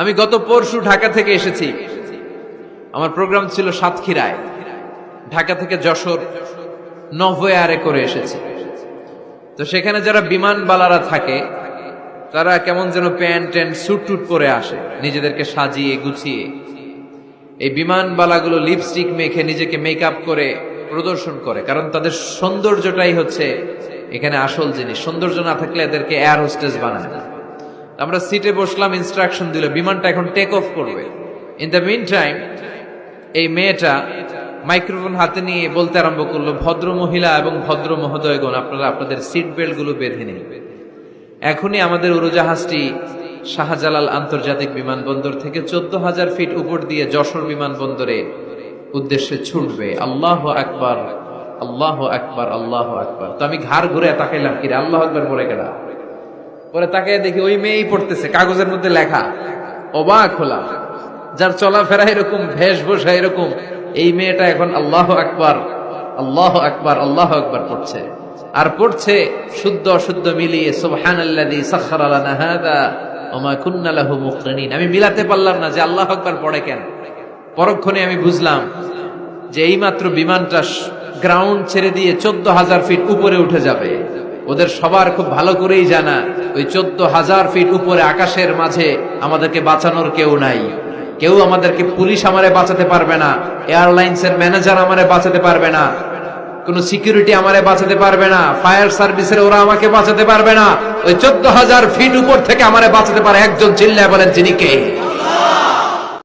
আমি গত পরশু ঢাকা থেকে এসেছি। আমার প্রোগ্রাম ছিল সাতক্ষীরায়। ঢাকা থেকে যশোর নভোয়ারে করে এসেছি। তো সেখানে যারা বিমানবালারা থাকে তারা কেমন যেন প্যান্ট ট্যান্ট স্যুট টুট পরে আসে, নিজেদেরকে সাজিয়ে গুছিয়ে। এই বিমানবালাগুলো লিপস্টিক মেখে নিজেকে মেকআপ করে প্রদর্শন করে, কারণ তাদের সৌন্দর্যটাই হচ্ছে এখানে আসল জিনিস। সৌন্দর্য না থাকলে এদেরকে এয়ার হোস্টেস বানায় না। আমরা সিটে বসলাম, ইনস্ট্রাকশন দিল বিমানটা এখন টেক অফ করবে। ইন দ্য মিন টাইম এই মেয়েটা মাইক্রোফোন হাতে নিয়ে বলতে আরম্ভ করলো, ভদ্র মহিলা এবং ভদ্র মহোদয়গণ, আপনারা আপনাদের সিট বেল্ট গুলো বেঁধে নিন। এখনই আমাদের উড়োজাহাজটি শাহজালাল আন্তর্জাতিক বিমানবন্দর থেকে 14,000 ফিট উপর দিয়ে যশোর বিমানবন্দরে উদ্দেশ্যে ছুটবে। আল্লাহু আকবার, আল্লাহু আকবার, আল্লাহু আকবার। তো আমি ঘাড় ঘুরে তাকাইলাম, কিরে আল্লাহু আকবার পড়ে গেলাম। পরে তাকাই দেখি ওই মেয়েই পড়তেছে, কাগজের মধ্যে লেখা। অবাক হলাম, যার চলাফেরা এরকম, বেশভূষা এরকম, এই মেয়েটা এখন আল্লাহু আকবার, আল্লাহু আকবার, আল্লাহু আকবার পড়ছে। আর পড়ছে শুদ্ধ অশুদ্ধ মিলিয়ে, সুবহানাল্লাযী সাখখারা লানা হাযা ওয়া মা কুন্না লাহু মুকরিনিন। আমি মিলাতে পারলাম না যে আল্লাহু আকবার পড়ে কেন। পরক্ষণে আমি বুঝলাম যে এইমাত্র বিমানটা গ্রাউন্ড ছেড়ে দিয়ে 14,000 ফিট উপরে উঠে যাবে। ওদের সবার খুব ভালো করেই জানা, ওই 14,000 ফিট উপরে আকাশের মাঝে আমাদেরকে বাঁচানোর কেউ নাই। কেউ আমাদেরকে, পুলিশ আমারে বাঁচাতে পারবে না, এয়ারলাইন্সের ম্যানেজার আমারে বাঁচাতে পারবে না, কোন সিকিউরিটি আমারে বাঁচাতে পারবে না, ফায়ার সার্ভিসের ওরা আমাকে বাঁচাতে পারবে না। ওই 14,000 ফিট উপর থেকে আমারে বাঁচাতে পারে একজন। চিল্লায় বলেন, যিনি কে?